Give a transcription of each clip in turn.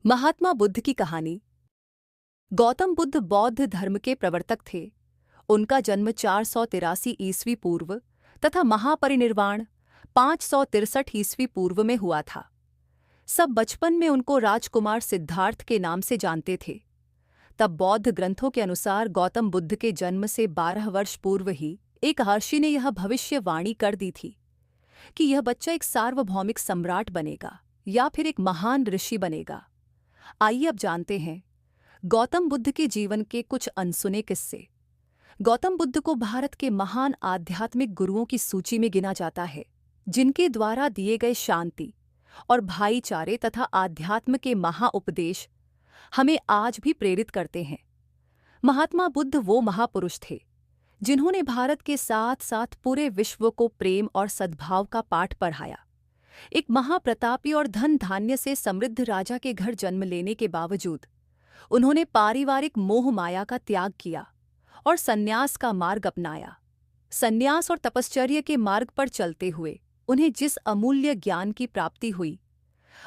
महात्मा बुद्ध की कहानी। गौतम बुद्ध बौद्ध धर्म के प्रवर्तक थे। उनका जन्म 483 ईस्वी पूर्व तथा महापरिनिर्वाण 563 ईस्वी पूर्व में हुआ था। सब बचपन में उनको राजकुमार सिद्धार्थ के नाम से जानते थे। तब बौद्ध ग्रंथों के अनुसार गौतम बुद्ध के जन्म से 12 वर्ष पूर्व ही एक महर्षि ने यह भविष्यवाणी कर दी थी कि यह बच्चा एक सार्वभौमिक सम्राट बनेगा या फिर एक महान ऋषि बनेगा। आइए अब जानते हैं गौतम बुद्ध के जीवन के कुछ अनसुने किस्से। गौतम बुद्ध को भारत के महान आध्यात्मिक गुरुओं की सूची में गिना जाता है, जिनके द्वारा दिए गए शांति और भाईचारे तथा आध्यात्म के महाउपदेश हमें आज भी प्रेरित करते हैं। महात्मा बुद्ध वो महापुरुष थे जिन्होंने भारत के साथ साथ पूरे विश्व को प्रेम और सद्भाव का पाठ पढ़ाया। एक महाप्रतापी और धन धान्य से समृद्ध राजा के घर जन्म लेने के बावजूद उन्होंने पारिवारिक मोह माया का त्याग किया और सन्यास का मार्ग अपनाया। सन्यास और तपश्चर्या के मार्ग पर चलते हुए उन्हें जिस अमूल्य ज्ञान की प्राप्ति हुई,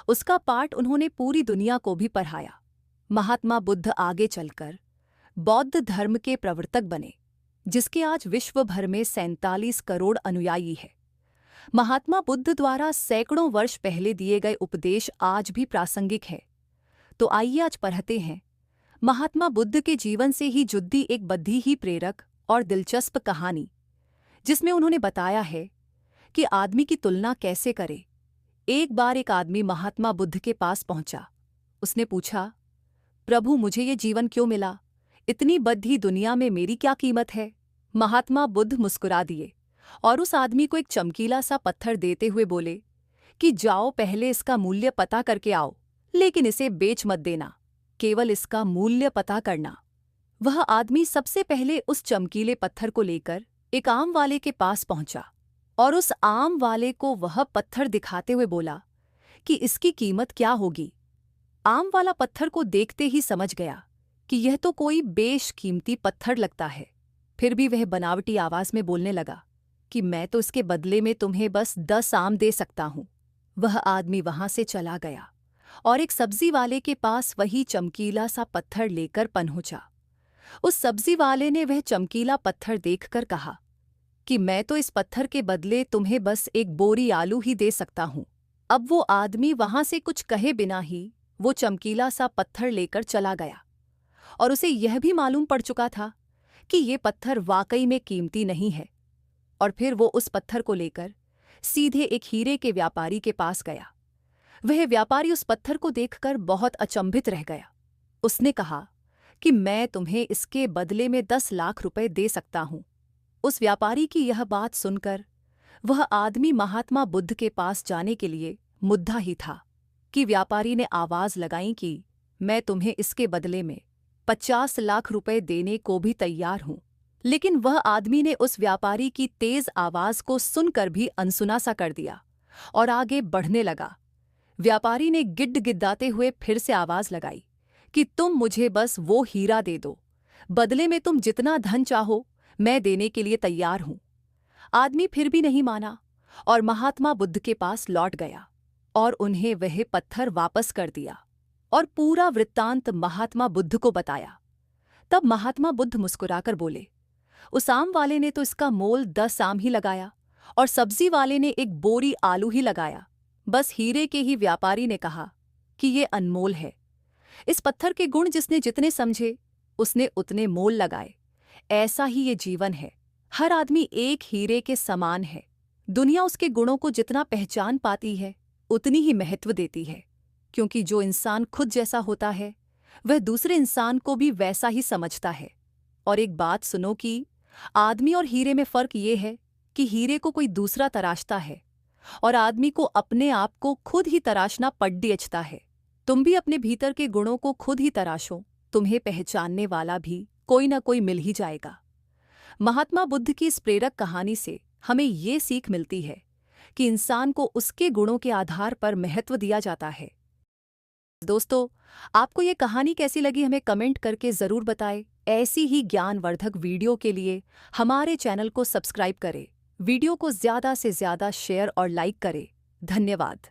उसका पाठ उन्होंने पूरी दुनिया को भी पढ़ाया। महात्मा बुद्ध आगे चलकर बौद्ध धर्म के प्रवर्तक बने, जिसके आज विश्व भर में 47 करोड़ अनुयायी हैं। महात्मा बुद्ध द्वारा सैकड़ों वर्ष पहले दिए गए उपदेश आज भी प्रासंगिक है। तो आइए आज पढ़ते हैं महात्मा बुद्ध के जीवन से ही जुड़ी एक बड़ी ही प्रेरक और दिलचस्प कहानी, जिसमें उन्होंने बताया है कि आदमी की तुलना कैसे करे। एक बार एक आदमी महात्मा बुद्ध के पास पहुंचा। उसने पूछा, प्रभु, मुझे ये जीवन क्यों मिला? इतनी बड़ी दुनिया में मेरी क्या कीमत है? महात्मा बुद्ध मुस्कुरा दिए और उस आदमी को एक चमकीला सा पत्थर देते हुए बोले कि जाओ, पहले इसका मूल्य पता करके आओ, लेकिन इसे बेच मत देना, केवल इसका मूल्य पता करना। वह आदमी सबसे पहले उस चमकीले पत्थर को लेकर एक आम वाले के पास पहुंचा और उस आम वाले को वह पत्थर दिखाते हुए बोला कि इसकी कीमत क्या होगी। आम वाला पत्थर को देखते ही समझ गया कि यह तो कोई बेशकीमती पत्थर लगता है। फिर भी वह बनावटी आवाज में बोलने लगा कि मैं तो इसके बदले में तुम्हें बस 10 आम दे सकता हूं। वह आदमी वहां से चला गया और एक सब्जी वाले के पास वही चमकीला सा पत्थर लेकर पहुंचा। उस सब्जी वाले ने वह चमकीला पत्थर देखकर कहा कि मैं तो इस पत्थर के बदले तुम्हें बस एक बोरी आलू ही दे सकता हूं। अब वो आदमी वहां से कुछ कहे बिना ही वो चमकीला सा पत्थर लेकर चला गया और उसे यह भी मालूम पड़ चुका था कि ये पत्थर वाकई में कीमती नहीं है। और फिर वो उस पत्थर को लेकर सीधे एक हीरे के व्यापारी के पास गया। वह व्यापारी उस पत्थर को देखकर बहुत अचंभित रह गया। उसने कहा कि मैं तुम्हें इसके बदले में 10 लाख रुपए दे सकता हूं। उस व्यापारी की यह बात सुनकर वह आदमी महात्मा बुद्ध के पास जाने के लिए मुद्दा ही था कि व्यापारी ने आवाज लगाई कि मैं तुम्हें इसके बदले में 50 लाख रुपए देने को भी तैयार हूं। लेकिन वह आदमी ने उस व्यापारी की तेज आवाज को सुनकर भी अनसुना सा कर दिया और आगे बढ़ने लगा। व्यापारी ने गिड़गिड़ाते हुए फिर से आवाज लगाई कि तुम मुझे बस वो हीरा दे दो, बदले में तुम जितना धन चाहो मैं देने के लिए तैयार हूं। आदमी फिर भी नहीं माना और महात्मा बुद्ध के पास लौट गया और उन्हें वह पत्थर वापस कर दिया और पूरा वृत्तांत महात्मा बुद्ध को बताया। तब महात्मा बुद्ध मुस्कुराकर बोले, उस आम वाले ने तो इसका मोल 10 आम ही लगाया और सब्जी वाले ने एक बोरी आलू ही लगाया। बस हीरे के ही व्यापारी ने कहा कि ये अनमोल है। इस पत्थर के गुण जिसने जितने समझे उसने उतने मोल लगाए। ऐसा ही ये जीवन है। हर आदमी एक हीरे के समान है। दुनिया उसके गुणों को जितना पहचान पाती है उतनी ही महत्व देती है, क्योंकि जो इंसान खुद जैसा होता है वह दूसरे इंसान को भी वैसा ही समझता है। और एक बात सुनो कि आदमी और हीरे में फर्क ये है कि हीरे को कोई दूसरा तराशता है और आदमी को अपने आप को खुद ही तराशना पड़ता है। तुम भी अपने भीतर के गुणों को खुद ही तराशो, तुम्हें पहचानने वाला भी कोई ना कोई मिल ही जाएगा। महात्मा बुद्ध की इस प्रेरक कहानी से हमें ये सीख मिलती है कि इंसान को उसके गुणों के आधार पर महत्व दिया जाता है। दोस्तों, आपको ये कहानी कैसी लगी हमें कमेंट करके ज़रूर बताएं। ऐसी ही ज्ञानवर्धक वीडियो के लिए हमारे चैनल को सब्सक्राइब करें, वीडियो को ज़्यादा से ज़्यादा शेयर और लाइक करें। धन्यवाद।